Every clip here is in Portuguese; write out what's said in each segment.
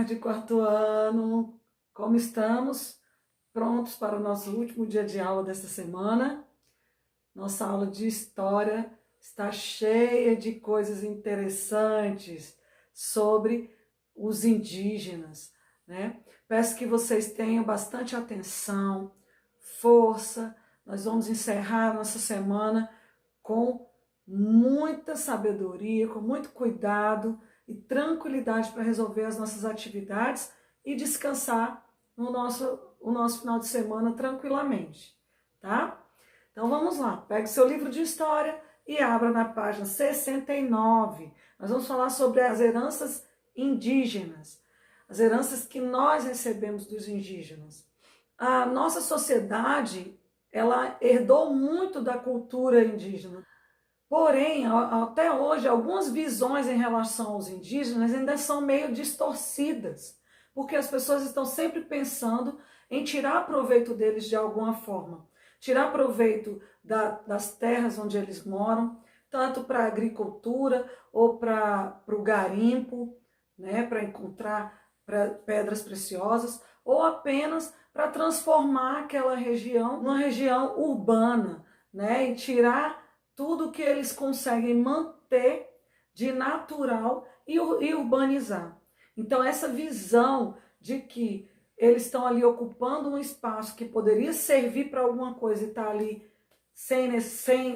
tarde, quarto ano. Como estamos? Prontos para o nosso último dia de aula desta semana? Nossa aula de história está cheia de coisas interessantes sobre os indígenas, né? Peço que vocês tenham bastante atenção, força. Nós vamos encerrar nossa semana com muita sabedoria, com muito cuidado e tranquilidade para resolver as nossas atividades e descansar o nosso final de semana tranquilamente, tá? Então vamos lá, pegue seu livro de história e abra na página 69. Nós vamos falar sobre as heranças indígenas, as heranças que nós recebemos dos indígenas. A nossa sociedade, ela herdou muito da cultura indígena. Porém, até hoje, algumas visões em relação aos indígenas ainda são meio distorcidas, porque as pessoas estão sempre pensando em tirar proveito deles de alguma forma. Tirar proveito das terras onde eles moram, tanto para a agricultura ou para o garimpo, né, para encontrar pedras preciosas, ou apenas para transformar aquela região numa região urbana, né, e tirar tudo que eles conseguem manter de natural e urbanizar. Então, essa visão de que eles estão ali ocupando um espaço que poderia servir para alguma coisa e está ali sem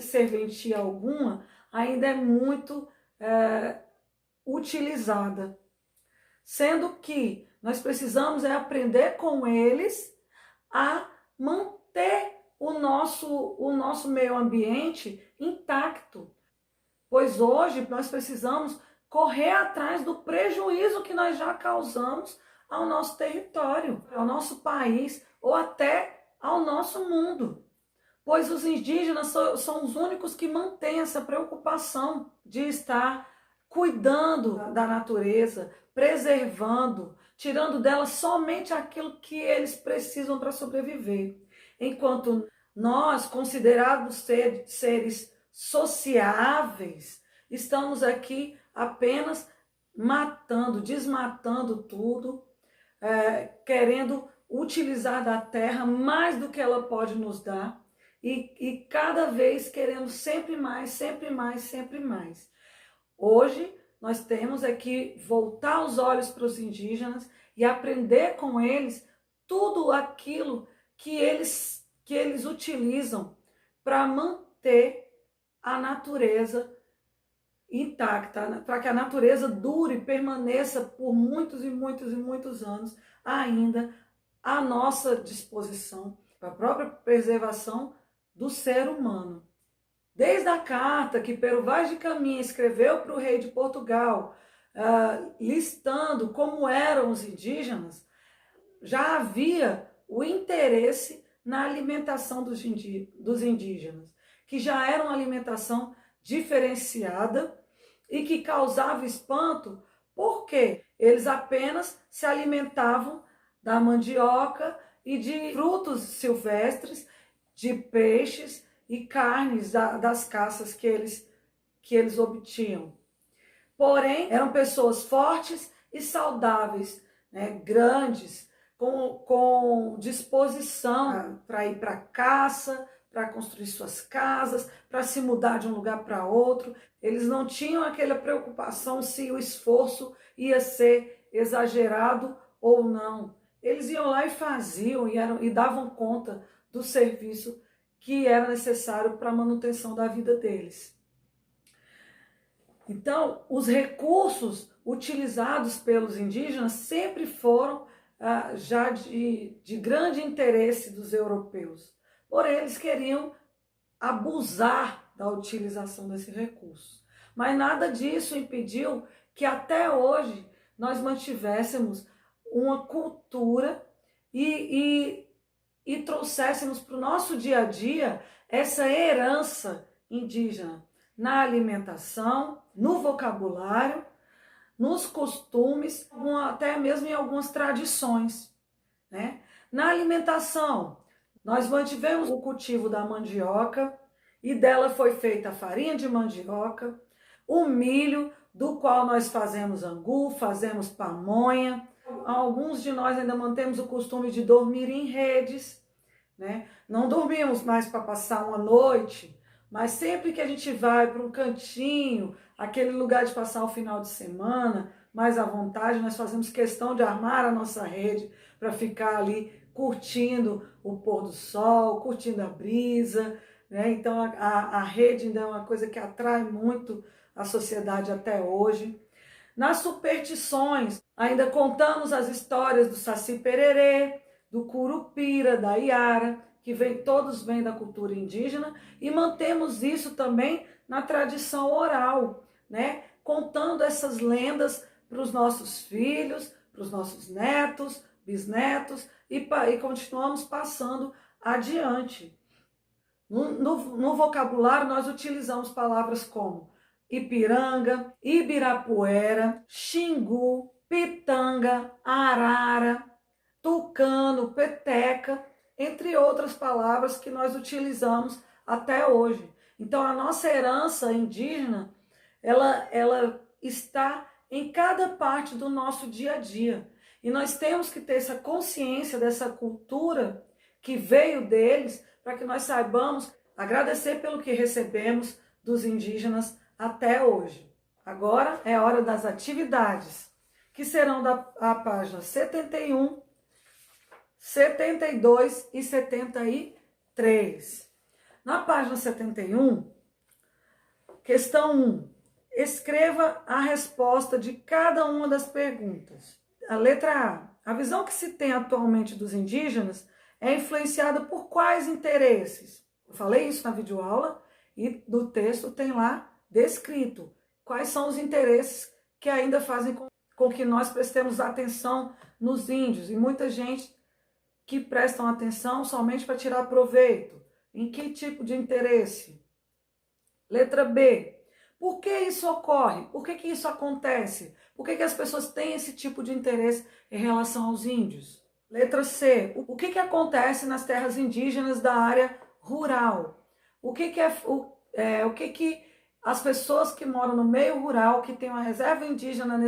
serventia alguma, ainda é muito utilizada. Sendo que nós precisamos aprender com eles a manter o nosso meio ambiente intacto, pois hoje nós precisamos correr atrás do prejuízo que nós já causamos ao nosso território, ao nosso país ou até ao nosso mundo, pois os indígenas são os únicos que mantêm essa preocupação de estar cuidando da natureza, preservando, tirando dela somente aquilo que eles precisam para sobreviver. Enquanto nós, considerados seres sociáveis, estamos aqui apenas matando, desmatando tudo, querendo utilizar da terra mais do que ela pode nos dar e cada vez querendo sempre mais, sempre mais, sempre mais. Hoje nós temos que voltar os olhos para os indígenas e aprender com eles tudo aquilo que eles utilizam para manter a natureza intacta, para que a natureza dure, permaneça por muitos e muitos e muitos anos ainda à nossa disposição, para a própria preservação do ser humano. Desde a carta que Pero Vaz de Caminha escreveu para o rei de Portugal, listando como eram os indígenas, já havia o interesse na alimentação dos indígenas, que já era uma alimentação diferenciada e que causava espanto, porque eles apenas se alimentavam da mandioca e de frutos silvestres, de peixes e carnes das caças que eles obtinham. Porém, eram pessoas fortes e saudáveis, né, grandes, com disposição para ir para a caça, para construir suas casas, para se mudar de um lugar para outro. Eles não tinham aquela preocupação se o esforço ia ser exagerado ou não. Eles iam lá e faziam e davam conta do serviço que era necessário para a manutenção da vida deles. Então, os recursos utilizados pelos indígenas sempre foram já de grande interesse dos europeus. Porém, eles queriam abusar da utilização desse recurso. Mas nada disso impediu que até hoje nós mantivéssemos uma cultura e trouxéssemos para o nosso dia a dia essa herança indígena na alimentação, no vocabulário, nos costumes, até mesmo em algumas tradições, né? Na alimentação, nós mantivemos o cultivo da mandioca e dela foi feita a farinha de mandioca, o milho, do qual nós fazemos angu, fazemos pamonha, Alguns de nós ainda mantemos o costume de dormir em redes, né? Não dormimos mais para passar uma noite, mas sempre que a gente vai para um cantinho, aquele lugar de passar o final de semana, mais à vontade, nós fazemos questão de armar a nossa rede para ficar ali curtindo o pôr do sol, curtindo a brisa, né? Então a rede ainda é uma coisa que atrai muito a sociedade até hoje. Nas superstições, ainda contamos as histórias do Saci Pererê, do Curupira, da Iara, que todos vêm da cultura indígena, e mantemos isso também na tradição oral, né? Contando essas lendas para os nossos filhos, para os nossos netos, bisnetos, e continuamos passando adiante. No vocabulário, nós utilizamos palavras como Ipiranga, Ibirapuera, Xingu, Pitanga, Arara, Tucano, Peteca, entre outras palavras que nós utilizamos até hoje. Então, a nossa herança indígena, ela está em cada parte do nosso dia a dia. E nós temos que ter essa consciência dessa cultura que veio deles, para que nós saibamos agradecer pelo que recebemos dos indígenas até hoje. Agora é hora das atividades, que serão da página 71, 72 e 73. Na página 71, questão 1. Escreva a resposta de cada uma das perguntas. A letra A. A visão que se tem atualmente dos indígenas é influenciada por quais interesses? Eu falei isso na videoaula e no texto tem lá descrito quais são os interesses que ainda fazem com que nós prestemos atenção nos índios. E muita gente que prestam atenção somente para tirar proveito. Em que tipo de interesse? Letra B. Por que isso ocorre? Por que isso acontece? Por que as pessoas têm esse tipo de interesse em relação aos índios? Letra C. O que acontece nas terras indígenas da área rural? O que as pessoas que moram no meio rural, que tem uma reserva indígena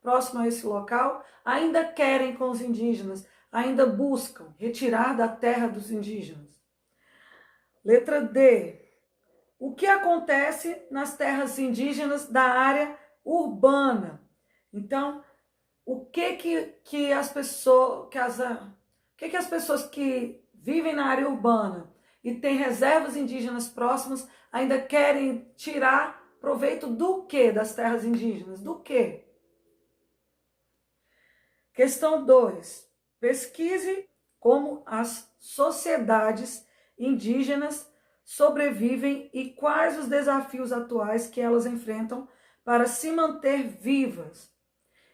próximo a esse local, ainda querem com os indígenas, ainda buscam retirar da terra dos indígenas? Letra D. O que acontece nas terras indígenas da área urbana? Então, o que as pessoas que vivem na área urbana e têm reservas indígenas próximas ainda querem tirar proveito do que das terras indígenas? Do que? Questão 2. Pesquise como as sociedades indígenas sobrevivem e quais os desafios atuais que elas enfrentam para se manter vivas.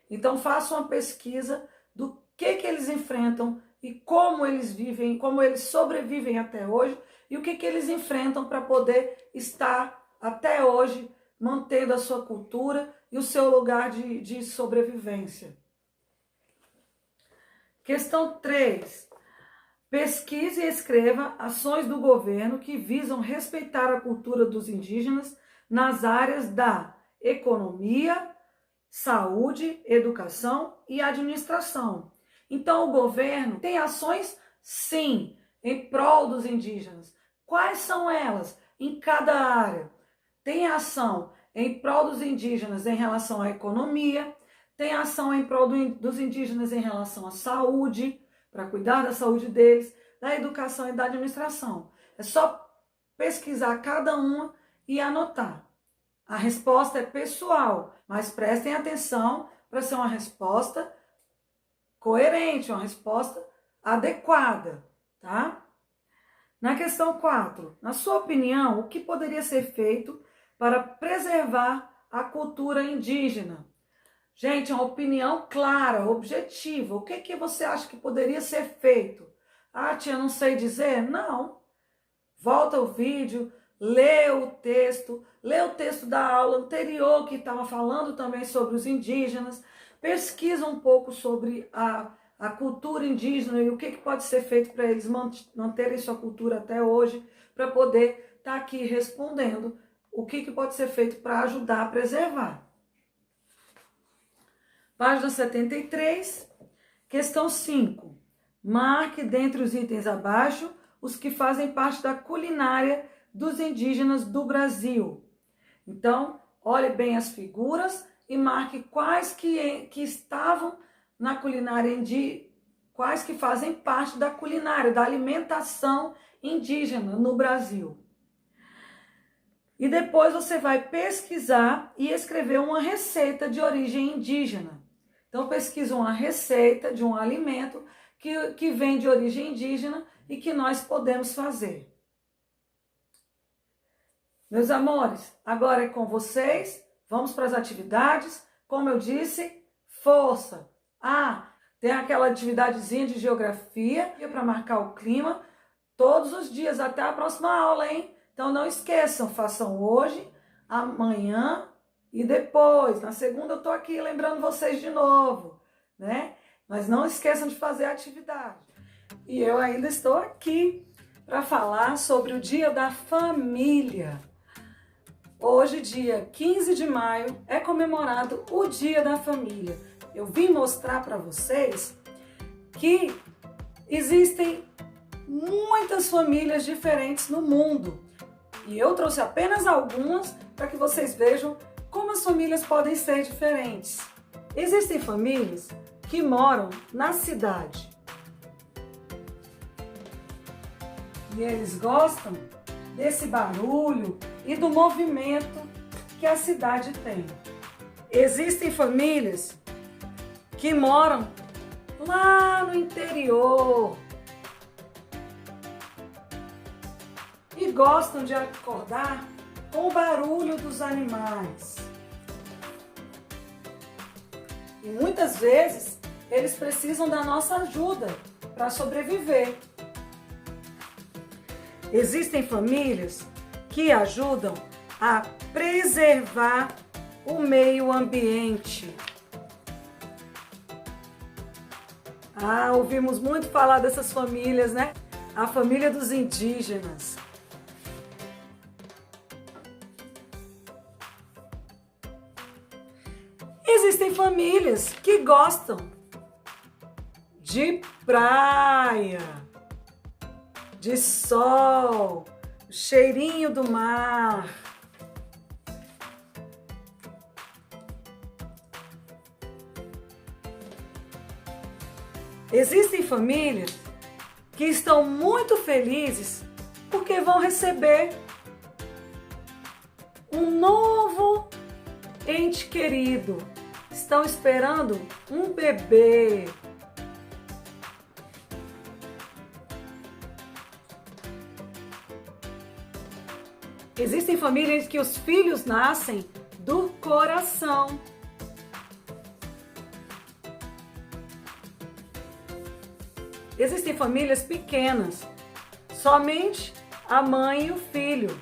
Então, faça uma pesquisa do que eles enfrentam e como eles vivem, como eles sobrevivem até hoje e o que eles enfrentam para poder estar até hoje mantendo a sua cultura e o seu lugar de sobrevivência. Questão 3. Pesquise e escreva ações do governo que visam respeitar a cultura dos indígenas nas áreas da economia, saúde, educação e administração. Então, o governo tem ações, sim, em prol dos indígenas. Quais são elas? Em cada área. Tem ação em prol dos indígenas em relação à economia, tem ação em prol dos indígenas em relação à saúde, para cuidar da saúde deles, da educação e da administração. É só pesquisar cada uma e anotar. A resposta é pessoal, mas prestem atenção para ser uma resposta coerente, uma resposta adequada, tá? Na questão 4, na sua opinião, o que poderia ser feito para preservar a cultura indígena? Gente, uma opinião clara, objetiva. O que você acha que poderia ser feito? Ah, tia, não sei dizer? Não. Volta o vídeo, lê o texto da aula anterior que estava falando também sobre os indígenas, pesquisa um pouco sobre a cultura indígena e o que pode ser feito para eles manterem sua cultura até hoje, para poder estar aqui respondendo o que pode ser feito para ajudar a preservar. Página 73, questão 5. Marque dentre os itens abaixo os que fazem parte da culinária dos indígenas do Brasil. Então, olhe bem as figuras e marque quais que estavam na culinária indígena, quais que fazem parte da culinária, da alimentação indígena no Brasil. E depois você vai pesquisar e escrever uma receita de origem indígena. Então, pesquisa uma receita de um alimento que vem de origem indígena e que nós podemos fazer. Meus amores, agora é com vocês. Vamos para as atividades. Como eu disse, força. Tem aquela atividadezinha de geografia para marcar o clima todos os dias, até a próxima aula, hein? Então não esqueçam, façam hoje, amanhã e depois. Na segunda eu tô aqui lembrando vocês de novo, né? Mas não esqueçam de fazer a atividade. E eu ainda estou aqui para falar sobre o Dia da Família. Hoje, dia 15 de maio, é comemorado o Dia da Família. Eu vim mostrar para vocês que existem muitas famílias diferentes no mundo. E eu trouxe apenas algumas para que vocês vejam como as famílias podem ser diferentes. Existem famílias que moram na cidade. E eles gostam desse barulho e do movimento que a cidade tem. Existem famílias que moram lá no interior e gostam de acordar com o barulho dos animais. E muitas vezes eles precisam da nossa ajuda para sobreviver. Existem famílias que ajudam a preservar o meio ambiente. Ouvimos muito falar dessas famílias, né? A família dos indígenas. Existem famílias que gostam de praia, de sol, o cheirinho do mar. Existem famílias que estão muito felizes porque vão receber um novo ente querido. Estão esperando um bebê. Existem famílias que os filhos nascem do coração. Existem famílias pequenas, somente a mãe e o filho.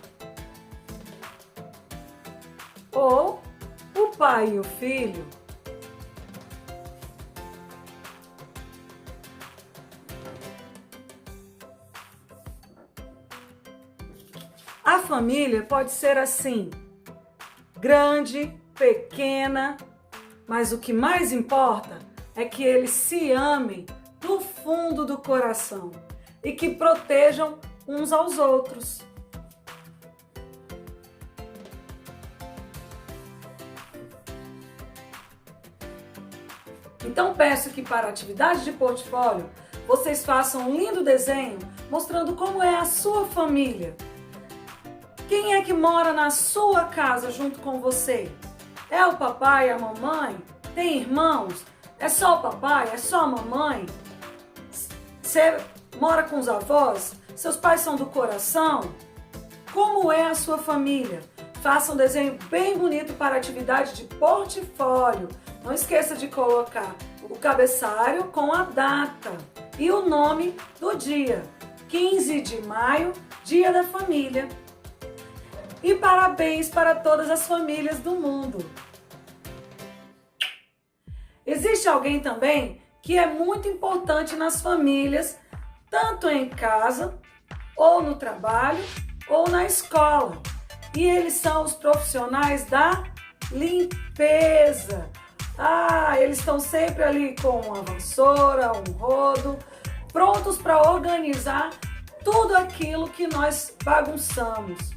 Ou o pai e o filho. A família pode ser assim, grande, pequena, mas o que mais importa é que eles se amem do fundo do coração e que protejam uns aos outros. Então peço que para a atividade de portfólio vocês façam um lindo desenho mostrando como é a sua família. Quem é que mora na sua casa junto com você? É o papai e a mamãe? Tem irmãos? É só o papai? É só a mamãe? Você mora com os avós? Seus pais são do coração? Como é a sua família? Faça um desenho bem bonito para a atividade de portfólio. Não esqueça de colocar o cabeçalho com a data e o nome do dia. 15 de maio, Dia da Família. E parabéns para todas as famílias do mundo. Existe alguém também que é muito importante nas famílias, tanto em casa, ou no trabalho, ou na escola. E eles são os profissionais da limpeza. Eles estão sempre ali com uma vassoura, um rodo, prontos para organizar tudo aquilo que nós bagunçamos.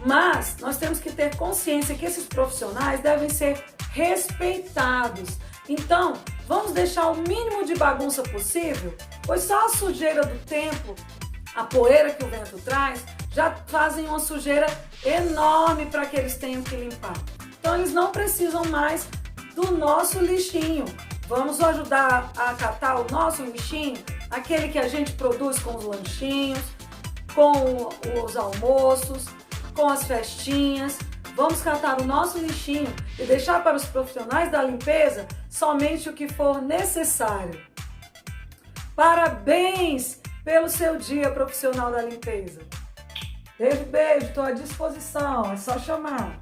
Mas nós temos que ter consciência que esses profissionais devem ser respeitados. Então, vamos deixar o mínimo de bagunça possível, pois só a sujeira do tempo, a poeira que o vento traz, já fazem uma sujeira enorme para que eles tenham que limpar. Então, eles não precisam mais do nosso lixinho. Vamos ajudar a catar o nosso lixinho, aquele que a gente produz com os lanchinhos, com os almoços, com as festinhas. Vamos catar o nosso lixinho e deixar para os profissionais da limpeza somente o que for necessário. Parabéns pelo seu dia profissional da limpeza. Beijo, beijo, estou à disposição, é só chamar.